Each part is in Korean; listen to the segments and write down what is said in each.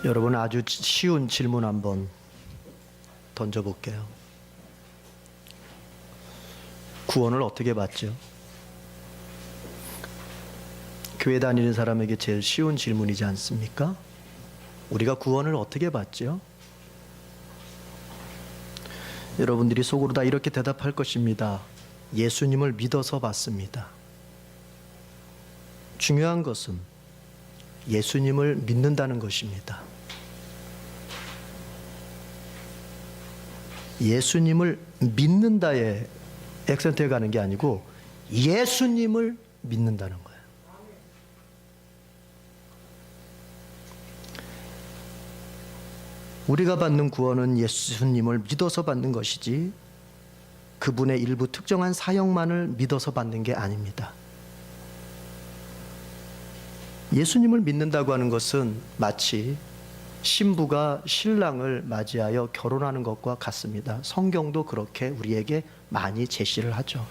여러분, 아주 쉬운 질문 한번 던져볼게요. 구원을 어떻게 받죠? 교회 다니는 사람에게 제일 쉬운 질문이지 않습니까? 우리가 구원을 어떻게 받죠? 여러분들이 속으로 다 이렇게 대답할 것입니다. 예수님을 믿어서 받습니다. 중요한 것은 예수님을 믿는다는 것입니다. 예수님을 믿는다에 액센트에 가는 게 아니고 예수님을 믿는다는 거예요. 우리가 받는 구원은 예수님을 믿어서 받는 것이지 그분의 일부 특정한 사역만을 믿어서 받는 게 아닙니다. 예수님을 믿는다고 하는 것은 마치 신부가 신랑을 맞이하여 결혼하는 것과 같습니다. 성경도 그렇게 우리에게 많이 제시를 하죠.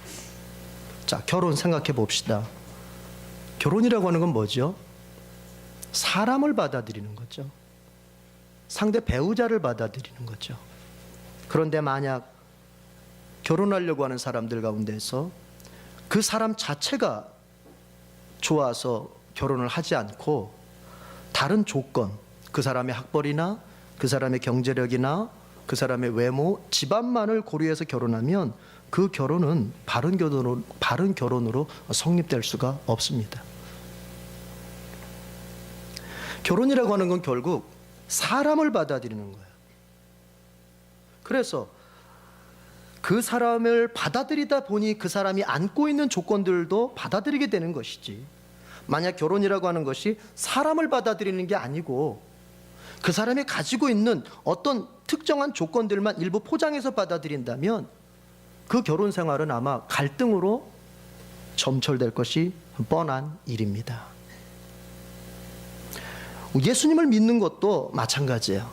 자, 결혼 생각해 봅시다. 결혼이라고 하는 건 뭐죠? 사람을 받아들이는 거죠. 상대 배우자를 받아들이는 거죠. 그런데 만약 결혼하려고 하는 사람들 가운데서 그 사람 자체가 좋아서 결혼을 하지 않고 다른 조건, 그 사람의 학벌이나 그 사람의 경제력이나 그 사람의 외모, 집안만을 고려해서 결혼하면 그 결혼은 바른 결혼으로 성립될 수가 없습니다. 결혼이라고 하는 건 결국 사람을 받아들이는 거예요. 그래서 그 사람을 받아들이다 보니 그 사람이 안고 있는 조건들도 받아들이게 되는 것이지, 만약 결혼이라고 하는 것이 사람을 받아들이는 게 아니고 그 사람이 가지고 있는 어떤 특정한 조건들만 일부 포장해서 받아들인다면 그 결혼 생활은 아마 갈등으로 점철될 것이 뻔한 일입니다. 예수님을 믿는 것도 마찬가지예요.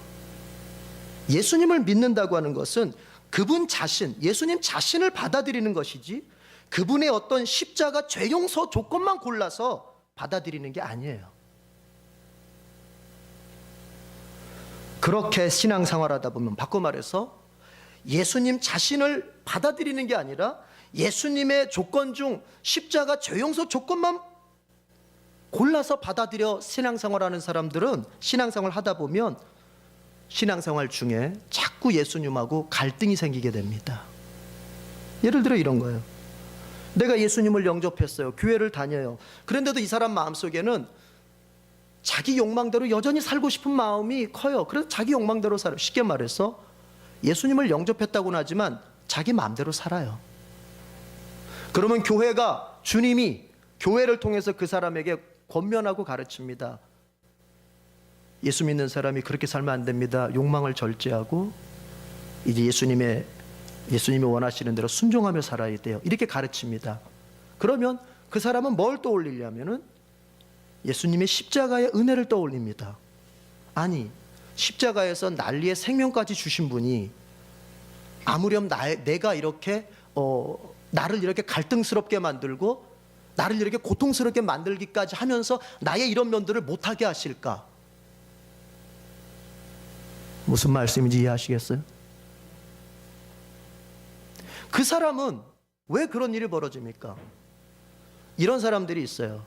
예수님을 믿는다고 하는 것은 그분 자신, 예수님 자신을 받아들이는 것이지 그분의 어떤 십자가 죄 용서 조건만 골라서 받아들이는 게 아니에요. 그렇게 신앙생활하다 보면 바꿔 말해서 예수님 자신을 받아들이는 게 아니라 예수님의 조건 중 십자가 죄 용서 조건만 골라서 받아들여 신앙생활하는 사람들은 신앙생활 하다 보면 신앙생활 중에 자꾸 예수님하고 갈등이 생기게 됩니다. 예를 들어 이런 거예요. 내가 예수님을 영접했어요. 교회를 다녀요. 그런데도 이 사람 마음속에는 자기 욕망대로 여전히 살고 싶은 마음이 커요. 그래서 자기 욕망대로 살아요. 쉽게 말해서 예수님을 영접했다고는 하지만 자기 마음대로 살아요. 그러면 교회가, 주님이 교회를 통해서 그 사람에게 권면하고 가르칩니다. 예수 믿는 사람이 그렇게 살면 안 됩니다. 욕망을 절제하고 이제 예수님이 원하시는 대로 순종하며 살아야 돼요. 이렇게 가르칩니다. 그러면 그 사람은 뭘 떠올리냐면은 예수님의 십자가의 은혜를 떠올립니다. 아니, 십자가에서 난리의 생명까지 주신 분이 아무렴 내가 이렇게 나를 이렇게 갈등스럽게 만들고 나를 이렇게 고통스럽게 만들기까지 하면서 나의 이런 면들을 못하게 하실까? 무슨 말씀인지 이해하시겠어요? 그 사람은 왜 그런 일이 벌어집니까? 이런 사람들이 있어요.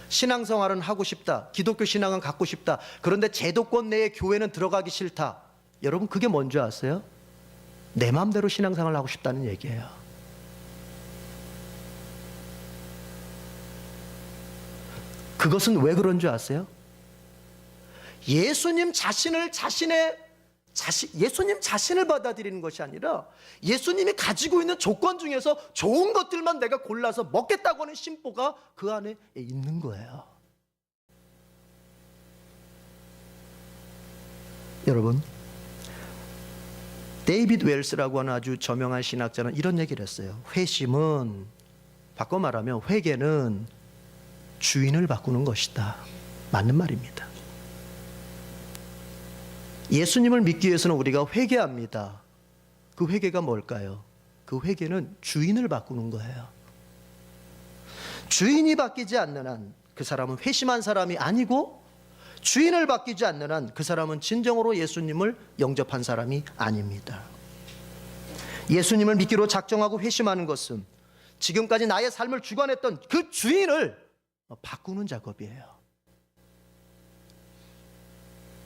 신앙생활은 하고 싶다. 기독교 신앙은 갖고 싶다. 그런데 제도권 내에 교회는 들어가기 싫다. 여러분, 그게 뭔지 아세요? 내 마음대로 신앙생활을 하고 싶다는 얘기예요. 그것은 왜 그런 줄 아세요? 예수님 자신을 받아들이는 것이 아니라 예수님이 가지고 있는 조건 중에서 좋은 것들만 내가 골라서 먹겠다고 하는 심보가 그 안에 있는 거예요. 여러분, 데이비드 웰스라고 하는 아주 저명한 신학자는 이런 얘기를 했어요. 회심은, 바꿔 말하면 회개는 주인을 바꾸는 것이다. 맞는 말입니다. 예수님을 믿기 위해서는 우리가 회개합니다. 그 회개가 뭘까요? 그 회개는 주인을 바꾸는 거예요. 주인이 바뀌지 않는 한 그 사람은 회심한 사람이 아니고 주인을 바뀌지 않는 한 그 사람은 진정으로 예수님을 영접한 사람이 아닙니다. 예수님을 믿기로 작정하고 회심하는 것은 지금까지 나의 삶을 주관했던 그 주인을 바꾸는 작업이에요.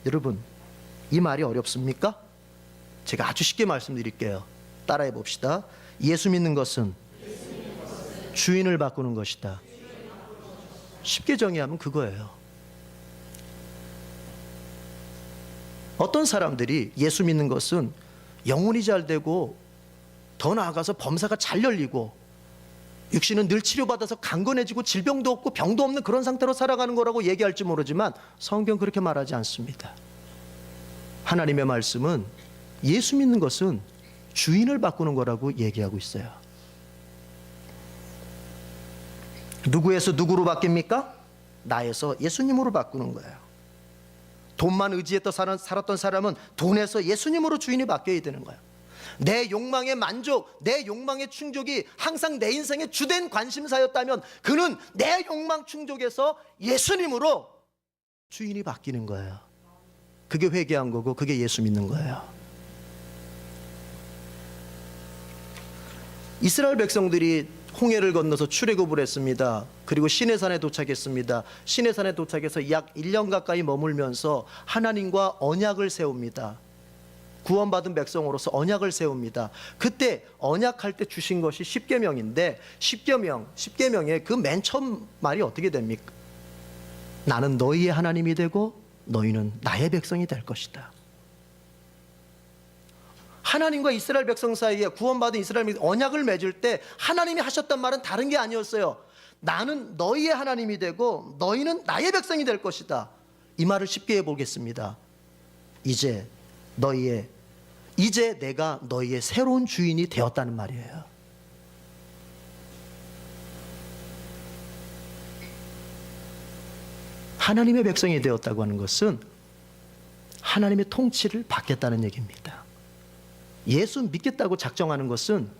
여러분, 이 말이 어렵습니까? 제가 아주 쉽게 말씀드릴게요. 따라해 봅시다. 예수 믿는 것은 주인을 바꾸는 것이다. 쉽게 정의하면 그거예요. 어떤 사람들이 예수 믿는 것은 영혼이 잘 되고 더 나아가서 범사가 잘 열리고 육신은 늘 치료받아서 강건해지고 질병도 없고 병도 없는 그런 상태로 살아가는 거라고 얘기할지 모르지만 성경 그렇게 말하지 않습니다. 하나님의 말씀은 예수 믿는 것은 주인을 바꾸는 거라고 얘기하고 있어요. 누구에서 누구로 바뀝니까? 나에서 예수님으로 바꾸는 거예요. 돈만 의지했던 살았던 사람은 돈에서 예수님으로 주인이 바뀌어야 되는 거예요. 내 욕망의 만족, 내 욕망의 충족이 항상 내 인생의 주된 관심사였다면 그는 내 욕망 충족에서 예수님으로 주인이 바뀌는 거예요. 그게 회개한 거고 그게 예수 믿는 거예요. 이스라엘 백성들이 홍해를 건너서 출애굽을 했습니다. 그리고 시내산에 도착했습니다. 시내산에 도착해서 약 1년 가까이 머물면서 하나님과 언약을 세웁니다. 구원받은 백성으로서 언약을 세웁니다. 그때 언약할 때 주신 것이 십계명인데 십계명의 그 맨 처음 말이 어떻게 됩니까? 나는 너희의 하나님이 되고 너희는 나의 백성이 될 것이다. 하나님과 이스라엘 백성 사이에 구원받은 이스라엘 백성 언약을 맺을 때 하나님이 하셨단 말은 다른 게 아니었어요. 나는 너희의 하나님이 되고 너희는 나의 백성이 될 것이다. 이 말을 쉽게 해보겠습니다. 이제 내가 너희의 새로운 주인이 되었다는 말이에요. 하나님의 백성이 되었다고 하는 것은 하나님의 통치를 받겠다는 얘기입니다. 예수 믿겠다고 작정하는 것은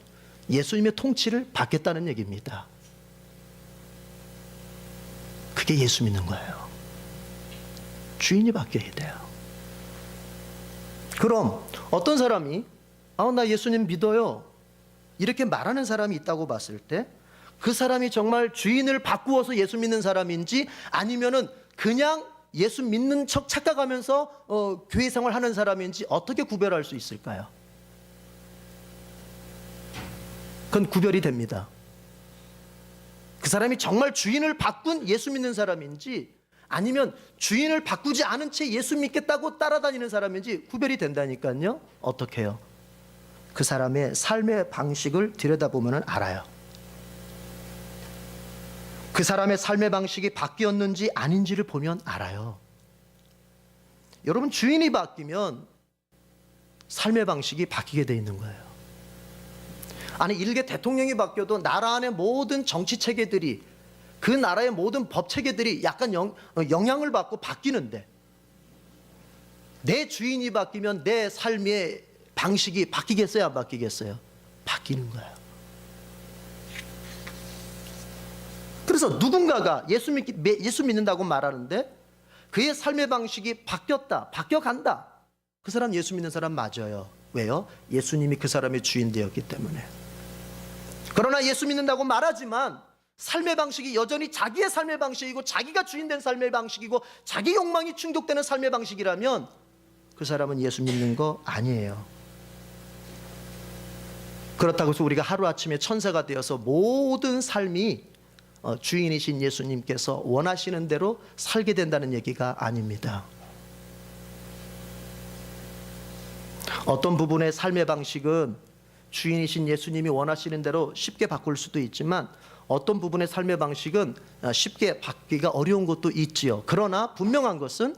예수님의 통치를 받겠다는 얘기입니다. 그게 예수 믿는 거예요. 주인이 바뀌어야 돼요. 그럼 어떤 사람이 나 예수님 믿어요 이렇게 말하는 사람이 있다고 봤을 때 그 사람이 정말 주인을 바꾸어서 예수 믿는 사람인지 아니면은 그냥 예수 믿는 척 착각하면서 교회 생활하는 사람인지 어떻게 구별할 수 있을까요? 그건 구별이 됩니다. 그 사람이 정말 주인을 바꾼 예수 믿는 사람인지 아니면 주인을 바꾸지 않은 채 예수 믿겠다고 따라다니는 사람인지 구별이 된다니까요. 어떻게 해요? 그 사람의 삶의 방식을 들여다보면 알아요. 그 사람의 삶의 방식이 바뀌었는지 아닌지를 보면 알아요. 여러분, 주인이 바뀌면 삶의 방식이 바뀌게 돼 있는 거예요. 아니, 일개 대통령이 바뀌어도 나라 안의 모든 정치 체계들이 그 나라의 모든 법 체계들이 약간 영향을 받고 바뀌는데 내 주인이 바뀌면 내 삶의 방식이 바뀌겠어요? 안 바뀌겠어요? 바뀌는 거예요. 그래서 누군가가 예수 믿는다고 말하는데 그의 삶의 방식이 바뀌어간다. 그 사람 예수 믿는 사람 맞아요. 왜요? 예수님이 그 사람의 주인 되었기 때문에. 그러나 예수 믿는다고 말하지만 삶의 방식이 여전히 자기의 삶의 방식이고 자기가 주인된 삶의 방식이고 자기 욕망이 충족되는 삶의 방식이라면 그 사람은 예수 믿는 거 아니에요. 그렇다고 해서 우리가 하루아침에 천사가 되어서 모든 삶이 주인이신 예수님께서 원하시는 대로 살게 된다는 얘기가 아닙니다. 어떤 부분의 삶의 방식은 주인이신 예수님이 원하시는 대로 쉽게 바꿀 수도 있지만 어떤 부분의 삶의 방식은 쉽게 바뀌기가 어려운 것도 있지요. 그러나 분명한 것은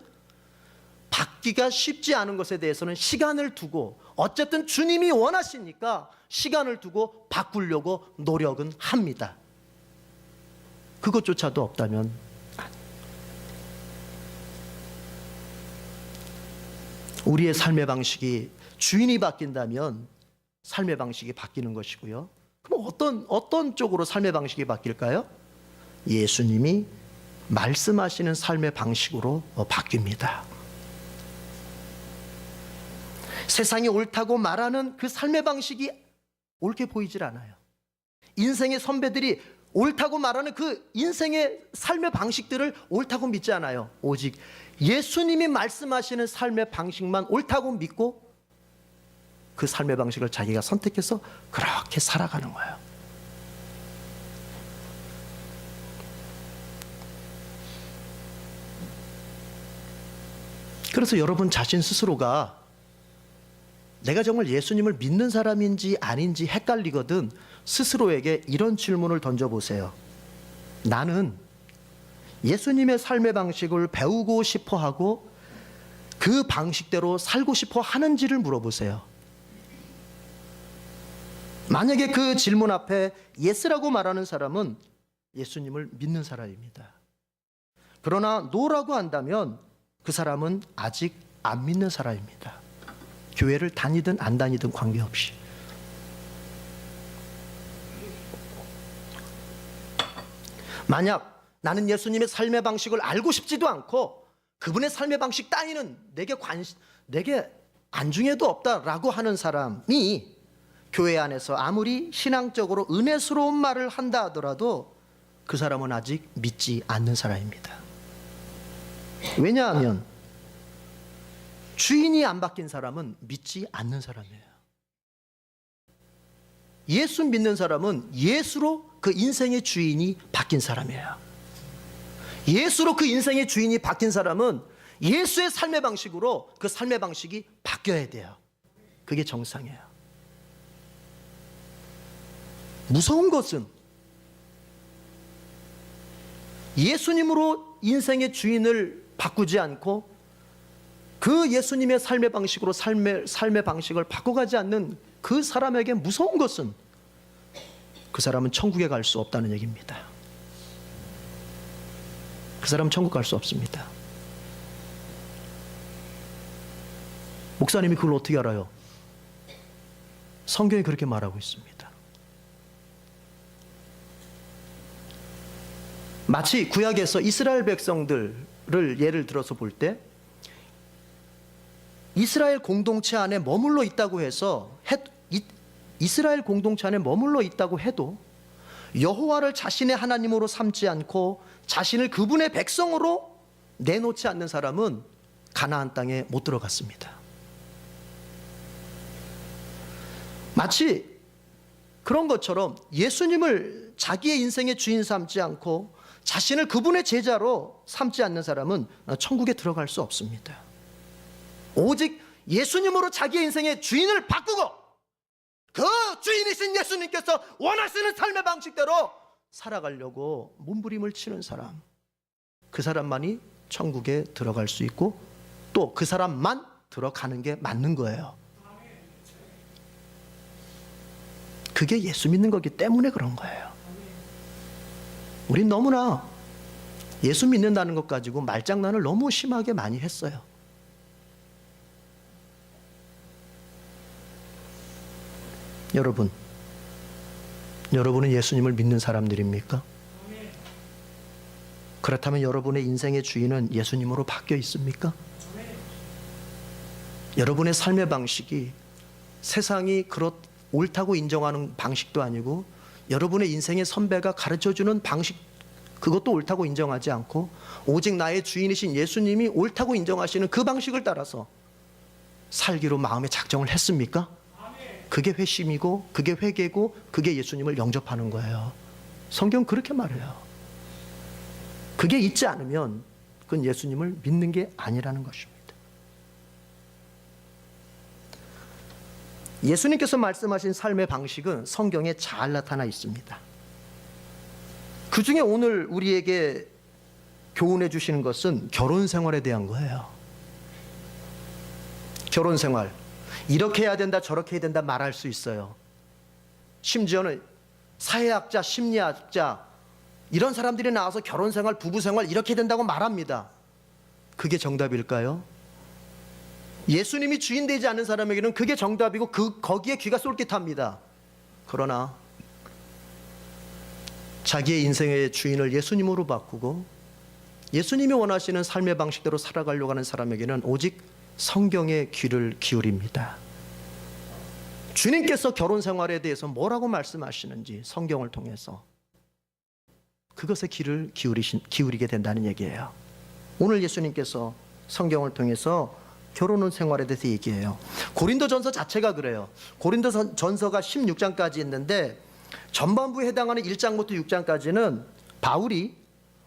바뀌기가 쉽지 않은 것에 대해서는 시간을 두고 어쨌든 주님이 원하시니까 시간을 두고 바꾸려고 노력은 합니다. 그것조차도 없다면 우리의 삶의 방식이 주인이 바뀐다면 삶의 방식이 바뀌는 것이고요. 그럼 어떤 쪽으로 삶의 방식이 바뀔까요? 예수님이 말씀하시는 삶의 방식으로 바뀝니다. 세상이 옳다고 말하는 그 삶의 방식이 옳게 보이질 않아요. 인생의 선배들이 옳다고 말하는 그 인생의 삶의 방식들을 옳다고 믿지 않아요. 오직 예수님이 말씀하시는 삶의 방식만 옳다고 믿고 그 삶의 방식을 자기가 선택해서 그렇게 살아가는 거예요. 그래서 여러분 자신 스스로가 내가 정말 예수님을 믿는 사람인지 아닌지 헷갈리거든 스스로에게 이런 질문을 던져보세요. 나는 예수님의 삶의 방식을 배우고 싶어 하고 그 방식대로 살고 싶어 하는지를 물어보세요. 만약에 그 질문 앞에 예스라고 말하는 사람은 예수님을 믿는 사람입니다. 그러나 노라고 한다면 그 사람은 아직 안 믿는 사람입니다. 교회를 다니든 안 다니든 관계없이. 만약 나는 예수님의 삶의 방식을 알고 싶지도 않고 그분의 삶의 방식 따위는 내게 안중에도 없다라고 하는 사람이 교회 안에서 아무리 신앙적으로 은혜스러운 말을 한다 하더라도 그 사람은 아직 믿지 않는 사람입니다. 왜냐하면 주인이 안 바뀐 사람은 믿지 않는 사람이에요. 예수 믿는 사람은 예수로 그 인생의 주인이 바뀐 사람이에요. 예수로 그 인생의 주인이 바뀐 사람은 예수의 삶의 방식으로 그 삶의 방식이 바뀌어야 돼요. 그게 정상이에요. 무서운 것은 예수님으로 인생의 주인을 바꾸지 않고 그 예수님의 삶의 방식으로 삶의 방식을 바꿔가지 않는 그 사람에게 무서운 것은 그 사람은 천국에 갈 수 없다는 얘기입니다. 그 사람은 천국 갈 수 없습니다. 목사님이 그걸 어떻게 알아요? 성경이 그렇게 말하고 있습니다. 마치 구약에서 이스라엘 백성들을 예를 들어서 볼 때 이스라엘 공동체 안에 머물러 있다고 해서 이스라엘 공동체 안에 머물러 있다고 해도 여호와를 자신의 하나님으로 삼지 않고 자신을 그분의 백성으로 내놓지 않는 사람은 가나안 땅에 못 들어갔습니다. 마치 그런 것처럼 예수님을 자기의 인생의 주인 삼지 않고 자신을 그분의 제자로 삼지 않는 사람은 천국에 들어갈 수 없습니다. 오직 예수님으로 자기의 인생의 주인을 바꾸고 그 주인이신 예수님께서 원하시는 삶의 방식대로 살아가려고 몸부림을 치는 사람, 그 사람만이 천국에 들어갈 수 있고 또 그 사람만 들어가는 게 맞는 거예요. 그게 예수 믿는 거기 때문에 그런 거예요. 우린 너무나 예수 믿는다는 것 가지고 말장난을 너무 심하게 많이 했어요. 여러분은 예수님을 믿는 사람들입니까? 그렇다면 여러분의 인생의 주인은 예수님으로 바뀌어 있습니까? 여러분의 삶의 방식이 세상이 옳다고 인정하는 방식도 아니고 여러분의 인생의 선배가 가르쳐주는 방식, 그것도 옳다고 인정하지 않고 오직 나의 주인이신 예수님이 옳다고 인정하시는 그 방식을 따라서 살기로 마음에 작정을 했습니까? 그게 회심이고 그게 회개고 그게 예수님을 영접하는 거예요. 성경 그렇게 말해요. 그게 있지 않으면 그건 예수님을 믿는 게 아니라는 것입니다. 예수님께서 말씀하신 삶의 방식은 성경에 잘 나타나 있습니다. 그 중에 오늘 우리에게 교훈해 주시는 것은 결혼 생활에 대한 거예요. 결혼 생활. 이렇게 해야 된다, 저렇게 해야 된다 말할 수 있어요. 심지어는 사회학자, 심리학자 이런 사람들이 나와서 결혼 생활, 부부 생활 이렇게 된다고 말합니다. 그게 정답일까요? 예수님이 주인 되지 않는 사람에게는 그게 정답이고 거기에 귀가 쏠깃합니다. 그러나 자기의 인생의 주인을 예수님으로 바꾸고 예수님이 원하시는 삶의 방식대로 살아가려고 하는 사람에게는 오직 성경의 귀를 기울입니다. 주님께서 결혼 생활에 대해서 뭐라고 말씀하시는지 성경을 통해서 그것에 귀를 기울이게 된다는 얘기예요. 오늘 예수님께서 성경을 통해서 결혼 생활에 대해서 얘기해요. 고린도전서 자체가 그래요. 고린도전서가 16장까지 있는데 전반부에 해당하는 1장부터 6장까지는 바울이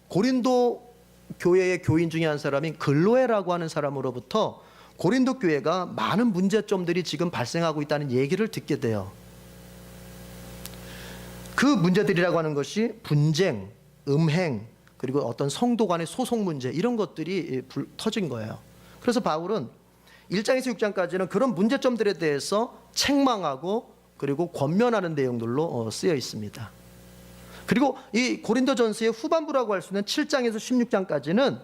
고린도 교회의 교인 중에 한 사람인 글로에라고 하는 사람으로부터 고린도 교회가 많은 문제점들이 지금 발생하고 있다는 얘기를 듣게 돼요. 그 문제들이라고 하는 것이 분쟁, 음행, 그리고 어떤 성도 간의 소송 문제, 이런 것들이 터진 거예요. 그래서 바울은 1장에서 6장까지는 그런 문제점들에 대해서 책망하고 그리고 권면하는 내용들로 쓰여 있습니다. 그리고 이 고린도전서의 후반부라고 할 수 있는 7장에서 16장까지는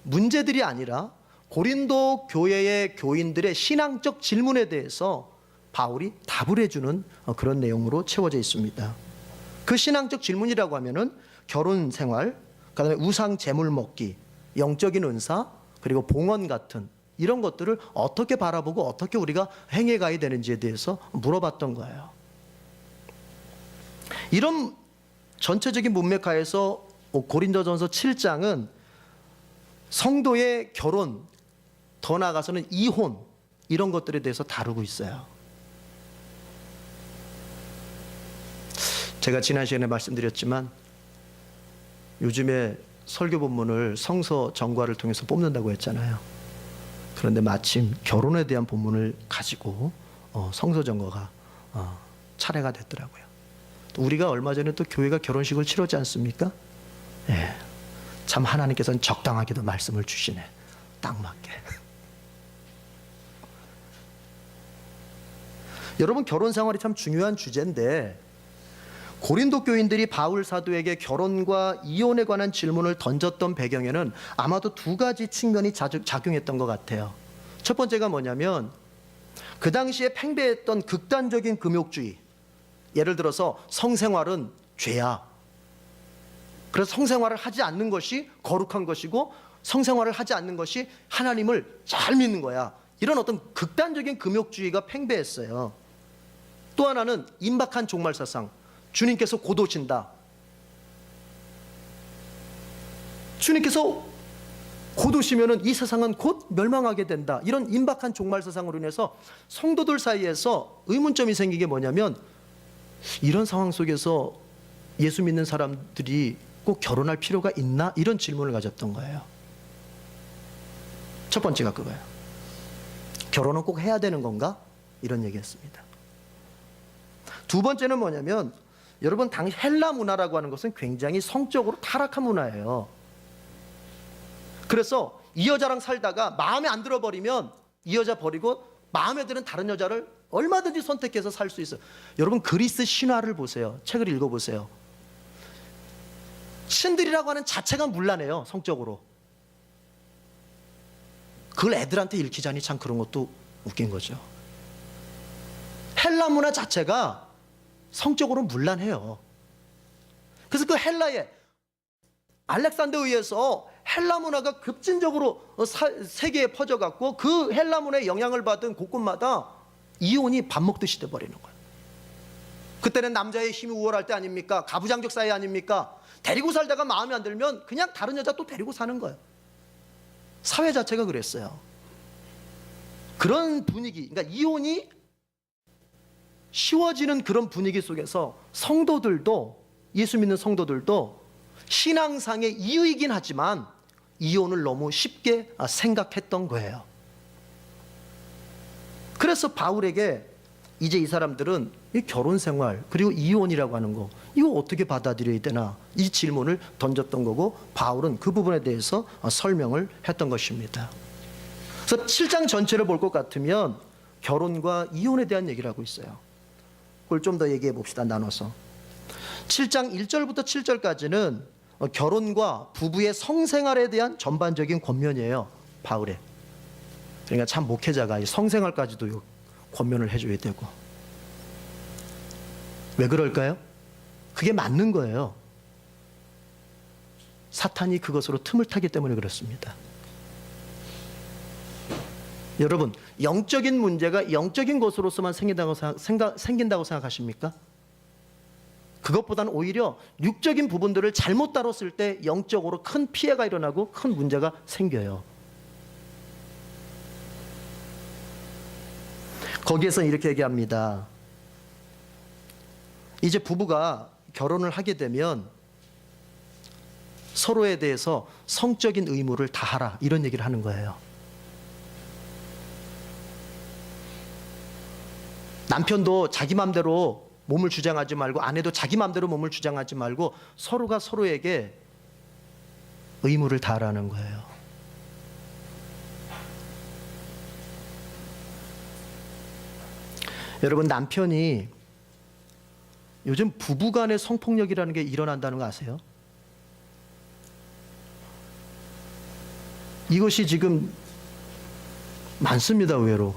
문제들이 아니라 고린도 교회의 교인들의 신앙적 질문에 대해서 바울이 답을 해주는 그런 내용으로 채워져 있습니다. 그 신앙적 질문이라고 하면은 결혼 생활, 그다음에 우상 제물 먹기, 영적인 은사, 그리고 봉헌 같은 이런 것들을 어떻게 바라보고 어떻게 우리가 행해가야 되는지에 대해서 물어봤던 거예요. 이런 전체적인 문맥하에서 고린도전서 7장은 성도의 결혼, 더 나아가서는 이혼, 이런 것들에 대해서 다루고 있어요. 제가 지난 시간에 말씀드렸지만 요즘에 설교 본문을 성서 정과를 통해서 뽑는다고 했잖아요. 그런데 마침 결혼에 대한 본문을 가지고 성서 정과가 차례가 됐더라고요. 우리가 얼마 전에 또 교회가 결혼식을 치르지 않습니까? 예, 참 하나님께서는 적당하게도 말씀을 주시네. 딱 맞게. 여러분, 결혼 생활이 참 중요한 주제인데 고린도 교인들이 바울 사도에게 결혼과 이혼에 관한 질문을 던졌던 배경에는 아마도 두 가지 측면이 작용했던 것 같아요. 첫 번째가 뭐냐면 그 당시에 팽배했던 극단적인 금욕주의, 예를 들어서 성생활은 죄야, 그래서 성생활을 하지 않는 것이 거룩한 것이고 성생활을 하지 않는 것이 하나님을 잘 믿는 거야, 이런 어떤 극단적인 금욕주의가 팽배했어요. 또 하나는 임박한 종말사상, 주님께서 곧 오신다, 주님께서 곧 오시면은 이 세상은 곧 멸망하게 된다, 이런 임박한 종말사상으로 인해서 성도들 사이에서 의문점이 생긴 게 뭐냐면 이런 상황 속에서 예수 믿는 사람들이 꼭 결혼할 필요가 있나, 이런 질문을 가졌던 거예요. 첫 번째가 그거예요. 결혼은 꼭 해야 되는 건가, 이런 얘기했습니다. 두 번째는 뭐냐면 여러분, 당시 헬라 문화라고 하는 것은 굉장히 성적으로 타락한 문화예요. 그래서 이 여자랑 살다가 마음에 안 들어버리면 이 여자 버리고 마음에 드는 다른 여자를 얼마든지 선택해서 살 수 있어요. 여러분, 그리스 신화를 보세요. 책을 읽어보세요. 신들이라고 하는 자체가 문란해요, 성적으로. 그걸 애들한테 읽히자니 참 그런 것도 웃긴 거죠. 헬라 문화 자체가 성적으로 문란해요. 그래서 그 헬라에 알렉산더에 의해서 헬라 문화가 급진적으로 세계에 퍼져갔고 그 헬라 문화의 영향을 받은 곳곳마다 이혼이 밥 먹듯이 돼버리는 거예요. 그때는 남자의 힘이 우월할 때 아닙니까? 가부장적 사회 아닙니까? 데리고 살다가 마음에 안 들면 그냥 다른 여자 또 데리고 사는 거예요. 사회 자체가 그랬어요. 그런 분위기, 그러니까 이혼이 쉬워지는 그런 분위기 속에서 성도들도, 예수 믿는 성도들도 신앙상의 이유이긴 하지만 이혼을 너무 쉽게 생각했던 거예요. 그래서 바울에게 이제 이 사람들은 이 결혼 생활 그리고 이혼이라고 하는 거, 이거 어떻게 받아들여야 되나, 이 질문을 던졌던 거고 바울은 그 부분에 대해서 설명을 했던 것입니다. 그래서 7장 전체를 볼 것 같으면 결혼과 이혼에 대한 얘기를 하고 있어요. 그걸 좀 더 얘기해 봅시다, 나눠서. 7장 1절부터 7절까지는 결혼과 부부의 성생활에 대한 전반적인 권면이에요, 바울의. 그러니까 참 목회자가 이 성생활까지도 권면을 해줘야 되고. 왜 그럴까요? 그게 맞는 거예요. 사탄이 그것으로 틈을 타기 때문에 그렇습니다. 여러분, 영적인 문제가 영적인 것으로서만 생긴다고 생각하십니까? 그것보다는 오히려 육적인 부분들을 잘못 다뤘을 때 영적으로 큰 피해가 일어나고 큰 문제가 생겨요. 거기에서 이렇게 얘기합니다. 이제 부부가 결혼을 하게 되면 서로에 대해서 성적인 의무를 다하라, 이런 얘기를 하는 거예요. 남편도 자기 마음대로 몸을 주장하지 말고 아내도 자기 마음대로 몸을 주장하지 말고 서로가 서로에게 의무를 다하라는 거예요. 여러분, 남편이 요즘 부부간의 성폭력이라는 게 일어난다는 거 아세요? 이것이 지금 많습니다, 의외로.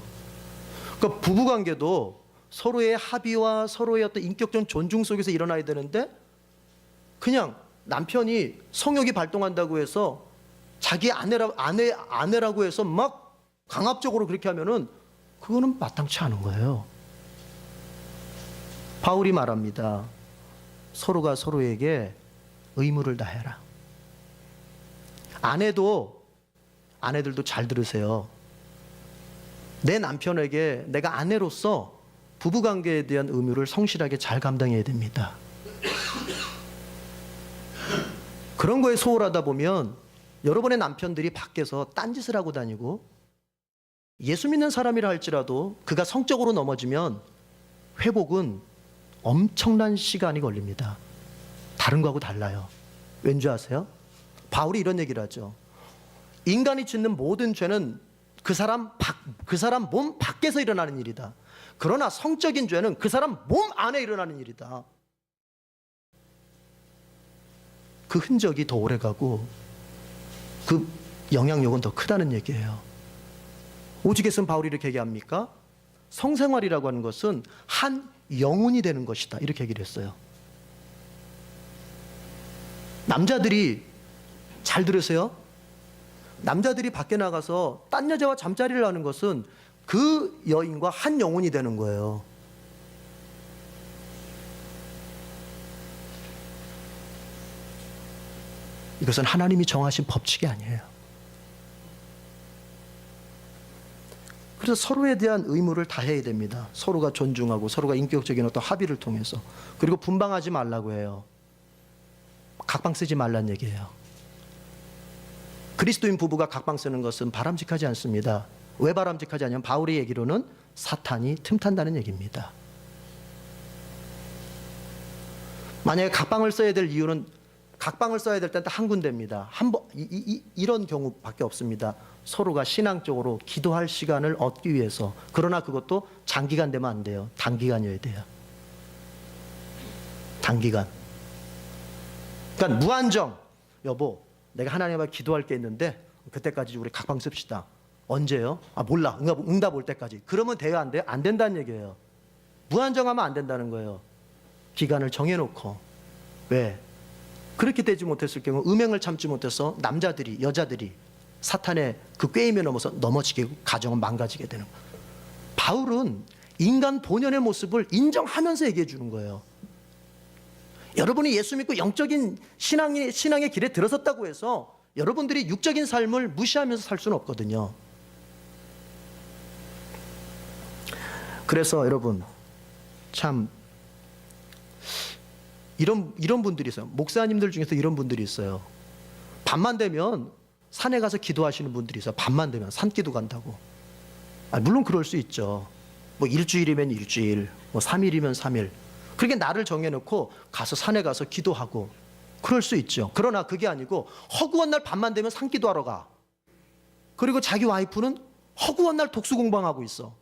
그러니까 부부관계도 서로의 합의와 서로의 어떤 인격적 존중 속에서 일어나야 되는데, 그냥 남편이 성욕이 발동한다고 해서 자기 아내라고 해서 막 강압적으로 그렇게 하면은 그거는 마땅치 않은 거예요. 바울이 말합니다. 서로가 서로에게 의무를 다해라. 아내들도 잘 들으세요. 내 남편에게 내가 아내로서 부부관계에 대한 의무를 성실하게 잘 감당해야 됩니다. 그런 거에 소홀하다 보면 여러분의 남편들이 밖에서 딴짓을 하고 다니고, 예수 믿는 사람이라 할지라도 그가 성적으로 넘어지면 회복은 엄청난 시간이 걸립니다. 다른 거하고 달라요. 왠지 아세요? 바울이 이런 얘기를 하죠. 인간이 짓는 모든 죄는 그 사람 몸 밖에서 일어나는 일이다. 그러나 성적인 죄는 그 사람 몸 안에 일어나는 일이다. 그 흔적이 더 오래가고 그 영향력은 더 크다는 얘기예요. 오직에서는 바울이 이렇게 얘기합니까? 성생활이라고 하는 것은 한 영혼이 되는 것이다, 이렇게 얘기를 했어요. 남자들이 잘 들으세요. 남자들이 밖에 나가서 딴 여자와 잠자리를 하는 것은 그 여인과 한 영혼이 되는 거예요. 이것은 하나님이 정하신 법칙이 아니에요. 그래서 서로에 대한 의무를 다해야 됩니다. 서로가 존중하고 서로가 인격적인 어떤 합의를 통해서. 그리고 분방하지 말라고 해요. 각방 쓰지 말란 얘기예요. 그리스도인 부부가 각방 쓰는 것은 바람직하지 않습니다. 왜 바람직하지 않냐면 바울의 얘기로는 사탄이 틈탄다는 얘기입니다. 만약에 각방을 써야 될 이유는, 각방을 써야 될 때는 한 군데입니다. 이런 경우밖에 없습니다. 서로가 신앙적으로 기도할 시간을 얻기 위해서. 그러나 그것도 장기간 되면 안 돼요. 단기간이어야 돼요. 단기간. 그러니까 무한정. 여보, 내가 하나님 앞에 기도할 게 있는데 그때까지 우리 각방 씁시다. 언제요? 몰라. 응답 올 때까지. 그러면 돼요, 안 돼요? 안 된다는 얘기예요. 무한정하면 안 된다는 거예요. 기간을 정해놓고. 왜? 그렇게 되지 못했을 경우, 음행을 참지 못해서 여자들이 사탄의 그 꾀임에 넘어지게, 가정은 망가지게 되는 거예요. 바울은 인간 본연의 모습을 인정하면서 얘기해 주는 거예요. 여러분이 예수 믿고 영적인 신앙의 길에 들어섰다고 해서 여러분들이 육적인 삶을 무시하면서 살 수는 없거든요. 그래서 여러분, 참 이런 분들이 있어요. 목사님들 중에서 이런 분들이 있어요. 밤만 되면 산에 가서 기도하시는 분들이 있어요. 밤만 되면 산기도 간다고. 물론 그럴 수 있죠. 뭐 일주일이면 일주일, 뭐 3일이면 3일. 그렇게 날을 정해놓고 가서 산에 가서 기도하고 그럴 수 있죠. 그러나 그게 아니고 허구한 날 밤만 되면 산기도하러 가. 그리고 자기 와이프는 허구한 날 독수 공방하고 있어.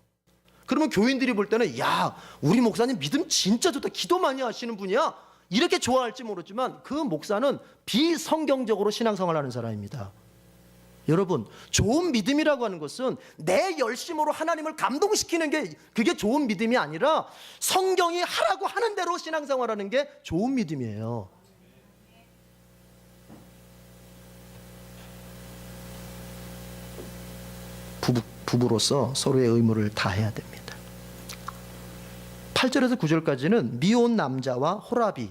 그러면 교인들이 볼 때는, 야, 우리 목사님 믿음 진짜 좋다, 기도 많이 하시는 분이야, 이렇게 좋아할지 모르지만 그 목사는 비성경적으로 신앙생활하는 사람입니다. 여러분, 좋은 믿음이라고 하는 것은 내 열심으로 하나님을 감동시키는 게, 그게 좋은 믿음이 아니라 성경이 하라고 하는 대로 신앙생활하는 게 좋은 믿음이에요. 부부로서 서로의 의무를 다해야 됩니다. 8절에서 9절까지는 미혼 남자와 호라비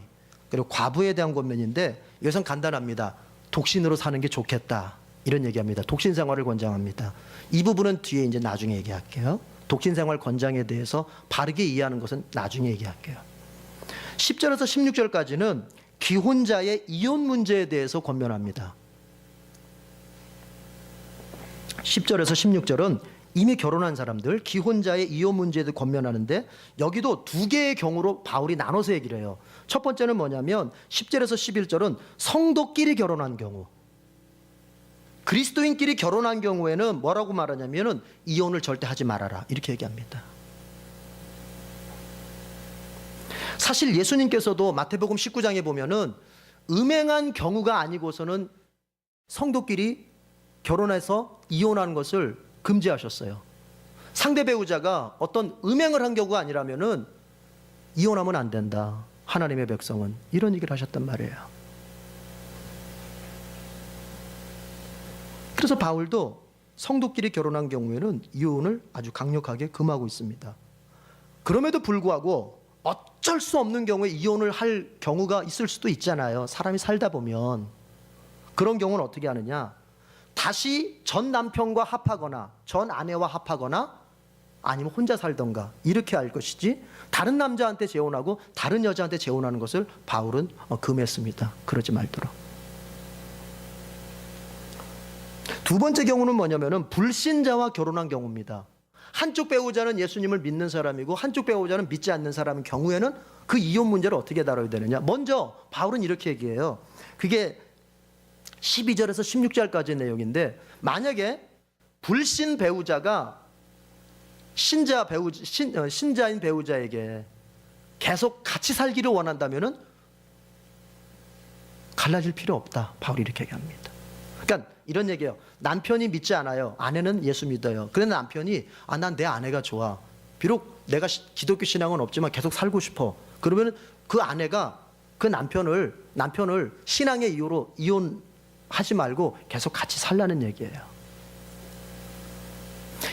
그리고 과부에 대한 권면인데 여기선 간단합니다. 독신으로 사는 게 좋겠다 이런 얘기합니다. 독신 생활을 권장합니다. 이 부분은 뒤에 이제 나중에 얘기할게요. 독신 생활 권장에 대해서 바르게 이해하는 것은 나중에 얘기할게요. 10절에서 16절까지는 기혼자의 이혼 문제에 대해서 권면합니다. 10절에서 16절은 이미 결혼한 사람들, 기혼자의 이혼 문제에도 권면하는데 여기도 두 개의 경우로 바울이 나눠서 얘기를 해요. 첫 번째는 뭐냐면 10절에서 11절은 성도끼리 결혼한 경우, 그리스도인끼리 결혼한 경우에는 뭐라고 말하냐면은 이혼을 절대 하지 말아라 이렇게 얘기합니다. 사실 예수님께서도 마태복음 19장에 보면은 음행한 경우가 아니고서는 성도끼리 결혼해서 이혼하는 것을 금지하셨어요. 상대 배우자가 어떤 음행을 한 경우가 아니라면은 이혼하면 안 된다. 하나님의 백성은 이런 얘기를 하셨단 말이에요. 그래서 바울도 성도끼리 결혼한 경우에는 이혼을 아주 강력하게 금하고 있습니다. 그럼에도 불구하고 어쩔 수 없는 경우에 이혼을 할 경우가 있을 수도 있잖아요. 사람이 살다 보면. 그런 경우는 어떻게 하느냐? 다시 전 남편과 합하거나 전 아내와 합하거나 아니면 혼자 살던가 이렇게 할 것이지 다른 남자한테 재혼하고 다른 여자한테 재혼하는 것을 바울은 금했습니다. 그러지 말도록. 두 번째 경우는 뭐냐면은 불신자와 결혼한 경우입니다. 한쪽 배우자는 예수님을 믿는 사람이고 한쪽 배우자는 믿지 않는 사람인 경우에는 그 이혼 문제를 어떻게 다뤄야 되느냐? 먼저 바울은 이렇게 얘기해요. 그게 12절에서 16절까지의 내용인데 만약에 불신 배우자가 신자인 배우자에게 계속 같이 살기를 원한다면은 갈라질 필요 없다. 바울이 이렇게 얘기합니다. 그러니까 이런 얘기예요. 남편이 믿지 않아요. 아내는 예수 믿어요. 그런데 남편이 난 내 아내가 좋아. 비록 내가 기독교 신앙은 없지만 계속 살고 싶어. 그러면 그 아내가 그 남편을 신앙의 이유로 이혼하지 말고 계속 같이 살라는 얘기예요.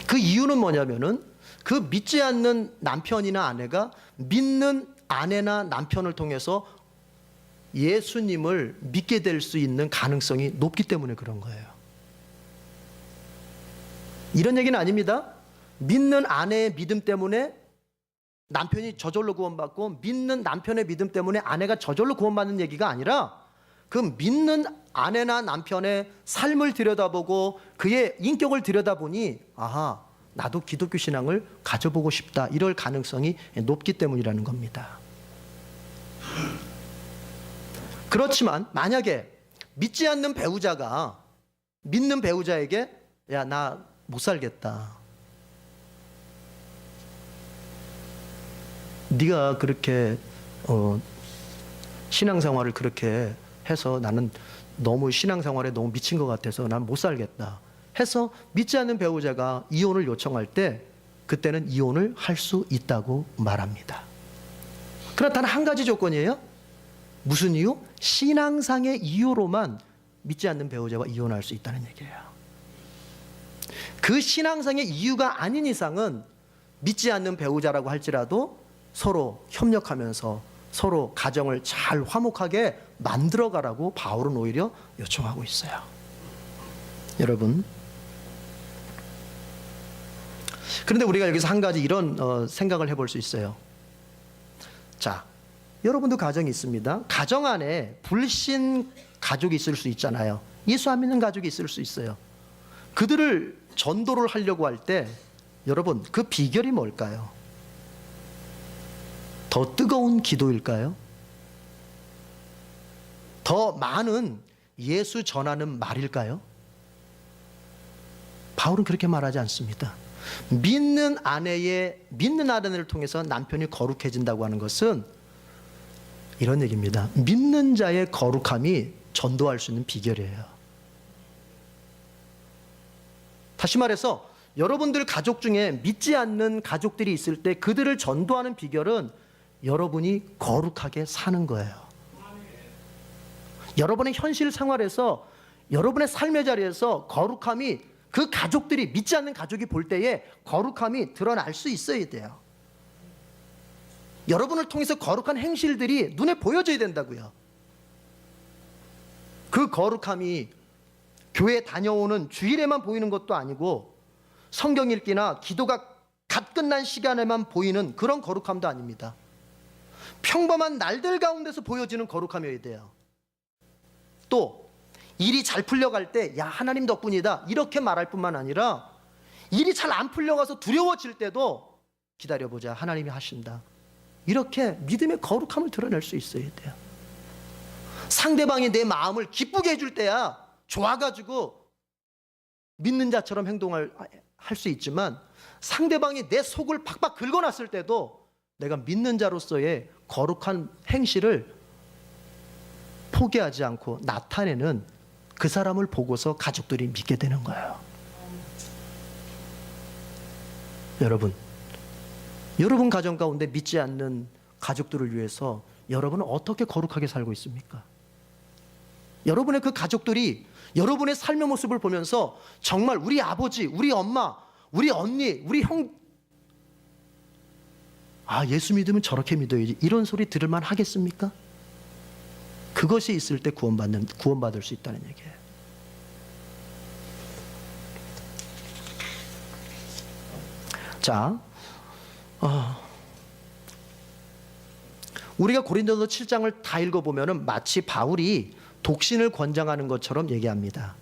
그 이유는 뭐냐면은 그 믿지 않는 남편이나 아내가 믿는 아내나 남편을 통해서 예수님을 믿게 될 수 있는 가능성이 높기 때문에 그런 거예요. 이런 얘기는 아닙니다. 믿는 아내의 믿음 때문에 남편이 저절로 구원받고 믿는 남편의 믿음 때문에 아내가 저절로 구원받는 얘기가 아니라 그 믿는 아내나 남편의 삶을 들여다보고 그의 인격을 들여다보니 아하, 나도 기독교 신앙을 가져보고 싶다. 이럴 가능성이 높기 때문이라는 겁니다. 그렇지만 만약에 믿지 않는 배우자가 믿는 배우자에게 야, 나 못 살겠다. 네가 그렇게 신앙생활을 그렇게 해서 나는 너무 신앙생활에 너무 미친 것 같아서 난 못 살겠다 해서 믿지 않는 배우자가 이혼을 요청할 때 그때는 이혼을 할 수 있다고 말합니다. 그러나 단 한 가지 조건이에요. 무슨 이유? 신앙상의 이유로만 믿지 않는 배우자와 이혼할 수 있다는 얘기예요. 그 신앙상의 이유가 아닌 이상은 믿지 않는 배우자라고 할지라도 서로 협력하면서 서로 가정을 잘 화목하게 만들어가라고 바울은 오히려 요청하고 있어요. 여러분, 그런데 우리가 여기서 한 가지 이런 생각을 해볼 수 있어요. 자, 여러분도 가정이 있습니다. 가정 안에 불신 가족이 있을 수 있잖아요. 예수 안 믿는 가족이 있을 수 있어요. 그들을 전도를 하려고 할 때 여러분 그 비결이 뭘까요? 더 뜨거운 기도일까요? 더 많은 예수 전하는 말일까요? 바울은 그렇게 말하지 않습니다. 믿는 아내를 통해서 남편이 거룩해진다고 하는 것은 이런 얘기입니다. 믿는 자의 거룩함이 전도할 수 있는 비결이에요. 다시 말해서 여러분들 가족 중에 믿지 않는 가족들이 있을 때 그들을 전도하는 비결은 여러분이 거룩하게 사는 거예요. 여러분의 현실 생활에서 여러분의 삶의 자리에서 거룩함이 그 가족들이, 믿지 않는 가족이 볼 때에 거룩함이 드러날 수 있어야 돼요. 여러분을 통해서 거룩한 행실들이 눈에 보여져야 된다고요. 그 거룩함이 교회 다녀오는 주일에만 보이는 것도 아니고 성경 읽기나 기도가 갓 끝난 시간에만 보이는 그런 거룩함도 아닙니다. 평범한 날들 가운데서 보여지는 거룩함이어야 돼요. 또 일이 잘 풀려갈 때 야, 하나님 덕분이다 이렇게 말할 뿐만 아니라 일이 잘 안 풀려가서 두려워질 때도 기다려보자, 하나님이 하신다, 이렇게 믿음의 거룩함을 드러낼 수 있어야 돼요. 상대방이 내 마음을 기쁘게 해줄 때야 좋아가지고 믿는 자처럼 행동할 수 있지만, 상대방이 내 속을 팍팍 긁어놨을 때도 내가 믿는 자로서의 거룩한 행실을 포기하지 않고 나타내는 그 사람을 보고서 가족들이 믿게 되는 거예요. 여러분 가정 가운데 믿지 않는 가족들을 위해서 여러분은 어떻게 거룩하게 살고 있습니까? 여러분의 그 가족들이 여러분의 삶의 모습을 보면서 정말 우리 아버지, 우리 엄마, 우리 언니, 우리 형, 아, 예수 믿으면 저렇게 믿어야지, 이런 소리 들을 만 하겠습니까? 그것이 있을 때 구원받을 수 있다는 얘기예요. 자, 우리가 고린도서 7장을 다 읽어보면 마치 바울이 독신을 권장하는 것처럼 얘기합니다.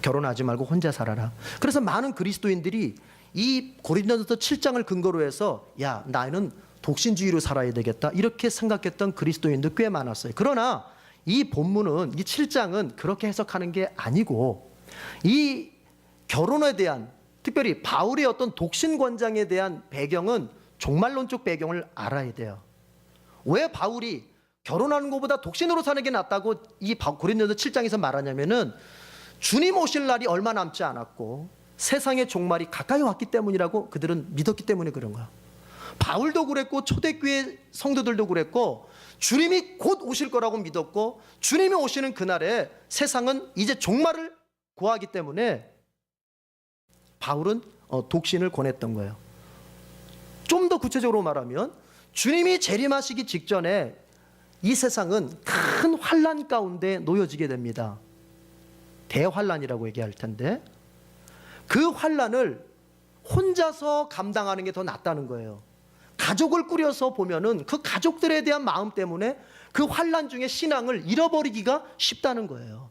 결혼하지 말고 혼자 살아라. 그래서 많은 그리스도인들이 이 고린도서 7장을 근거로 해서 야, 나는 독신주의로 살아야 되겠다 이렇게 생각했던 그리스도인도 꽤 많았어요. 그러나 이 본문은, 이 7장은 그렇게 해석하는 게 아니고, 이 결혼에 대한, 특별히 바울의 어떤 독신 권장에 대한 배경은 종말론적 배경을 알아야 돼요. 왜 바울이 결혼하는 것보다 독신으로 사는 게 낫다고 이 고린도서 7장에서 말하냐면은 주님 오실 날이 얼마 남지 않았고 세상의 종말이 가까이 왔기 때문이라고 그들은 믿었기 때문에 그런 거야. 바울도 그랬고 초대교회 성도들도 그랬고 주님이 곧 오실 거라고 믿었고 주님이 오시는 그날에 세상은 이제 종말을 고하기 때문에 바울은 독신을 권했던 거예요. 좀 더 구체적으로 말하면 주님이 재림하시기 직전에 이 세상은 큰 환난 가운데 놓여지게 됩니다. 대환난이라고 얘기할 텐데 그 환난을 혼자서 감당하는 게 더 낫다는 거예요. 가족을 꾸려서 보면은 그 가족들에 대한 마음 때문에 그 환난 중에 신앙을 잃어버리기가 쉽다는 거예요.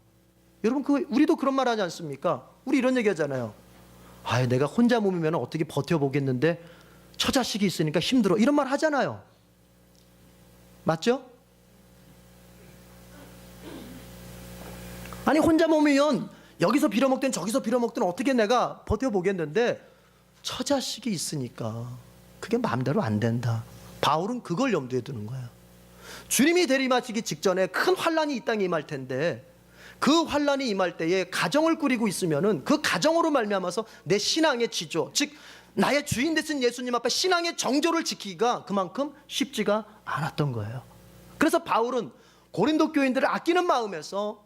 여러분, 우리도 그런 말 하지 않습니까? 우리 이런 얘기 하잖아요. 아, 내가 혼자 몸이면 어떻게 버텨보겠는데 처자식이 있으니까 힘들어, 이런 말 하잖아요. 맞죠? 아니, 혼자 몸이면 여기서 빌어먹든 저기서 빌어먹든 어떻게 내가 버텨보겠는데 처자식이 있으니까 그게 마음대로 안 된다. 바울은 그걸 염두에 두는 거예요. 주님이 대림하시기 직전에 큰 환난이 이 땅에 임할 텐데 그 환난이 임할 때에 가정을 꾸리고 있으면은 그 가정으로 말미암아서 내 신앙의 지조, 즉 나의 주인 되신 예수님 앞에 신앙의 정조를 지키기가 그만큼 쉽지가 않았던 거예요. 그래서 바울은 고린도 교인들을 아끼는 마음에서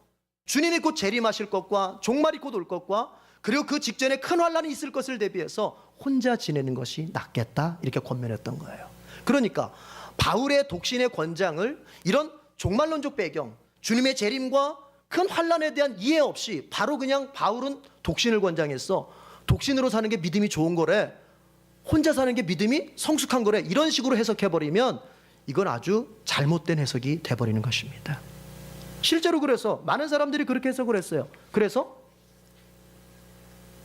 주님이 곧 재림하실 것과 종말이 곧 올 것과 그리고 그 직전에 큰 환난이 있을 것을 대비해서 혼자 지내는 것이 낫겠다 이렇게 권면했던 거예요. 그러니까 바울의 독신의 권장을 이런 종말론적 배경, 주님의 재림과 큰 환난에 대한 이해 없이 바로 그냥 바울은 독신을 권장했어. 독신으로 사는 게 믿음이 좋은 거래, 혼자 사는 게 믿음이 성숙한 거래, 이런 식으로 해석해버리면 이건 아주 잘못된 해석이 돼버리는 것입니다. 실제로 그래서 많은 사람들이 그렇게 해석을 했어요. 그래서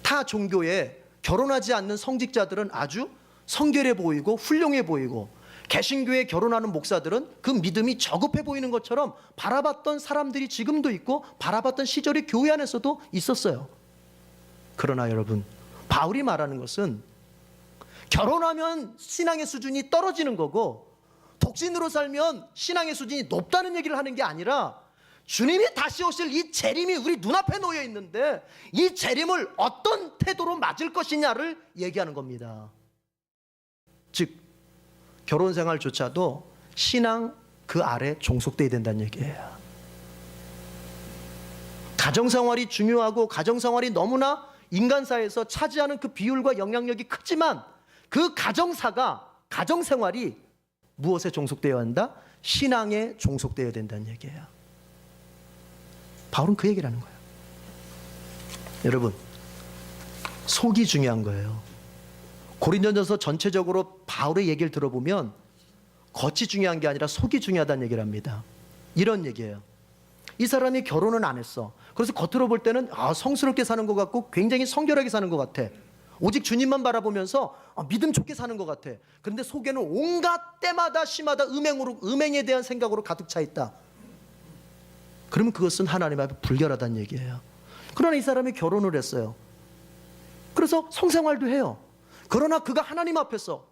타 종교에 결혼하지 않는 성직자들은 아주 성결해 보이고 훌륭해 보이고 개신교에 결혼하는 목사들은 그 믿음이 저급해 보이는 것처럼 바라봤던 사람들이 지금도 있고 바라봤던 시절이 교회 안에서도 있었어요. 그러나 여러분, 바울이 말하는 것은 결혼하면 신앙의 수준이 떨어지는 거고 독신으로 살면 신앙의 수준이 높다는 얘기를 하는 게 아니라 주님이 다시 오실 이 재림이 우리 눈앞에 놓여 있는데 이 재림을 어떤 태도로 맞을 것이냐를 얘기하는 겁니다. 즉 결혼 생활조차도 신앙 그 아래 종속돼야 된다는 얘기예요. 가정생활이 중요하고 가정생활이 너무나 인간사에서 차지하는 그 비율과 영향력이 크지만 그 가정생활이 무엇에 종속되어야 한다? 신앙에 종속되어야 된다는 얘기예요. 바울은 그 얘기를 하는 거예요. 여러분, 속이 중요한 거예요. 고린도전서 전체적으로 바울의 얘기를 들어보면 겉이 중요한 게 아니라 속이 중요하다는 얘기를 합니다. 이런 얘기예요. 이 사람이 결혼은 안 했어. 그래서 겉으로 볼 때는 성스럽게 사는 것 같고 굉장히 성결하게 사는 것 같아. 오직 주님만 바라보면서 믿음 좋게 사는 것 같아. 그런데 속에는 온갖 때마다 시마다 음행에 대한 생각으로 가득 차 있다. 그러면 그것은 하나님 앞에 불결하다는 얘기예요. 그러나 이 사람이 결혼을 했어요. 그래서 성생활도 해요. 그러나 그가 하나님 앞에서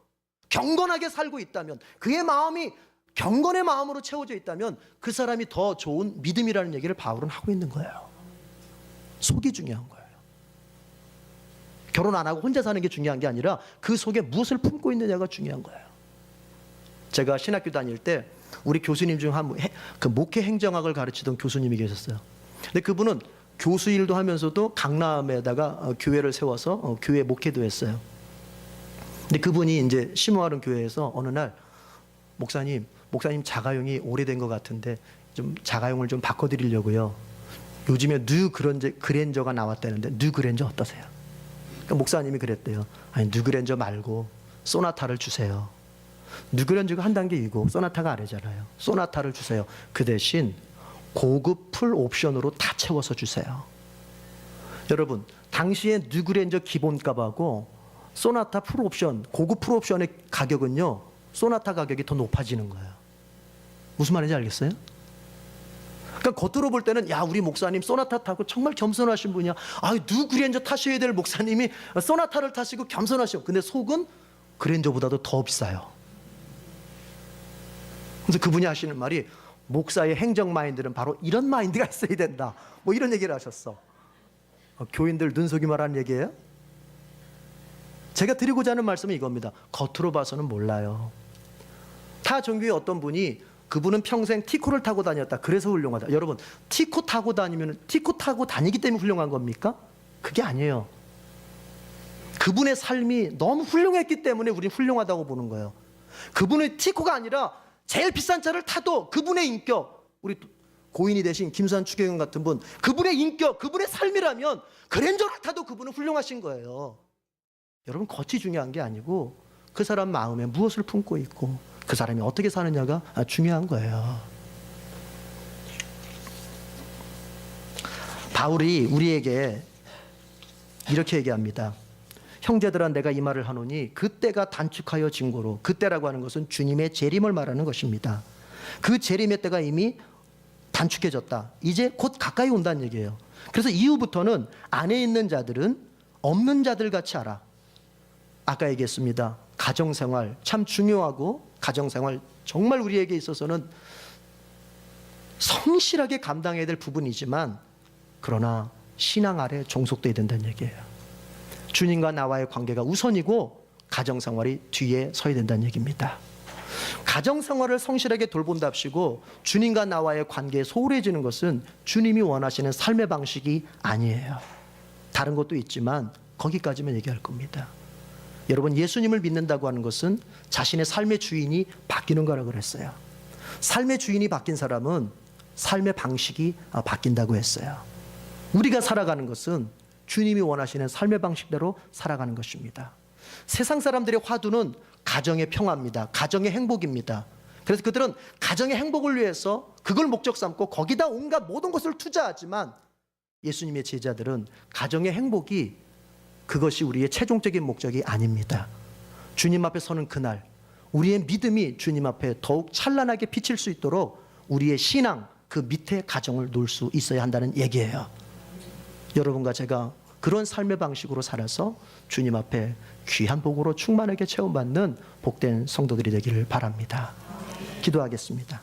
경건하게 살고 있다면, 그의 마음이 경건의 마음으로 채워져 있다면 그 사람이 더 좋은 믿음이라는 얘기를 바울은 하고 있는 거예요. 속이 중요한 거예요. 결혼 안 하고 혼자 사는 게 중요한 게 아니라 그 속에 무엇을 품고 있느냐가 중요한 거예요. 제가 신학교 다닐 때 우리 교수님 중 한 분, 그 목회 행정학을 가르치던 교수님이 계셨어요. 근데 그분은 교수 일도 하면서도 강남에다가 교회를 세워서 교회 목회도 했어요. 근데 그분이 이제 심호하는 교회에서 어느 날 목사님 자가용이 오래된 것 같은데 좀 자가용을 좀 바꿔드리려고요. 요즘에 뉴 그랜저가 나왔다는데 뉴 그랜저 어떠세요? 그러니까 목사님이 그랬대요. 아니 뉴 그랜저 말고 소나타를 주세요. 뉴 그랜저가 한 단계 이고 소나타가 아래잖아요. 소나타를 주세요. 그 대신 고급 풀 옵션으로 다 채워서 주세요. 여러분, 당시에 뉴 그랜저 기본값하고 소나타 풀 옵션, 고급 풀 옵션의 가격은요, 소나타 가격이 더 높아지는 거예요. 무슨 말인지 알겠어요? 그러니까 겉으로 볼 때는 야, 우리 목사님 소나타 타고 정말 겸손하신 분이야. 뉴 그랜저 타셔야 될 목사님이 소나타를 타시고 겸손하시고. 근데 속은 그랜저보다도 더 비싸요. 그래서 그분이 하시는 말이 목사의 행정 마인드는 바로 이런 마인드가 있어야 된다. 뭐 이런 얘기를 하셨어. 교인들 눈속이 말하는 얘기예요? 제가 드리고자 하는 말씀은 이겁니다. 겉으로 봐서는 몰라요. 타 종교의 어떤 분이 그분은 평생 티코를 타고 다녔다. 그래서 훌륭하다. 여러분, 티코 타고 다니기 때문에 훌륭한 겁니까? 그게 아니에요. 그분의 삶이 너무 훌륭했기 때문에 우리는 훌륭하다고 보는 거예요. 그분의 티코가 아니라 제일 비싼 차를 타도 그분의 인격, 우리 고인이 되신 김수환 추경영 같은 분, 그분의 인격, 그분의 삶이라면 그랜저를 타도 그분은 훌륭하신 거예요. 여러분, 겉이 중요한 게 아니고 그 사람 마음에 무엇을 품고 있고 그 사람이 어떻게 사느냐가 중요한 거예요. 바울이 우리에게 이렇게 얘기합니다. 형제들아, 내가 이 말을 하노니 그때가 단축하여 진고로, 그때라고 하는 것은 주님의 재림을 말하는 것입니다. 그 재림의 때가 이미 단축해졌다. 이제 곧 가까이 온다는 얘기예요. 그래서 이후부터는 안에 있는 자들은 없는 자들 같이 하라. 아까 얘기했습니다. 가정생활 참 중요하고, 가정생활 정말 우리에게 있어서는 성실하게 감당해야 될 부분이지만, 그러나 신앙 아래 종속돼야 된다는 얘기예요. 주님과 나와의 관계가 우선이고 가정생활이 뒤에 서야 된다는 얘기입니다. 가정생활을 성실하게 돌본답시고 주님과 나와의 관계에 소홀해지는 것은 주님이 원하시는 삶의 방식이 아니에요. 다른 것도 있지만 거기까지만 얘기할 겁니다. 여러분, 예수님을 믿는다고 하는 것은 자신의 삶의 주인이 바뀌는 거라고 그랬어요. 삶의 주인이 바뀐 사람은 삶의 방식이 바뀐다고 했어요. 우리가 살아가는 것은 주님이 원하시는 삶의 방식대로 살아가는 것입니다. 세상 사람들의 화두는 가정의 평화입니다. 가정의 행복입니다. 그래서 그들은 가정의 행복을 위해서 그걸 목적 삼고 거기다 온갖 모든 것을 투자하지만, 예수님의 제자들은 가정의 행복이 그것이 우리의 최종적인 목적이 아닙니다. 주님 앞에 서는 그날 우리의 믿음이 주님 앞에 더욱 찬란하게 비칠 수 있도록 우리의 신앙 그 밑에 가정을 놓을 수 있어야 한다는 얘기예요. 여러분과 제가 그런 삶의 방식으로 살아서 주님 앞에 귀한 복으로 충만하게 체험받는 복된 성도들이 되기를 바랍니다. 기도하겠습니다.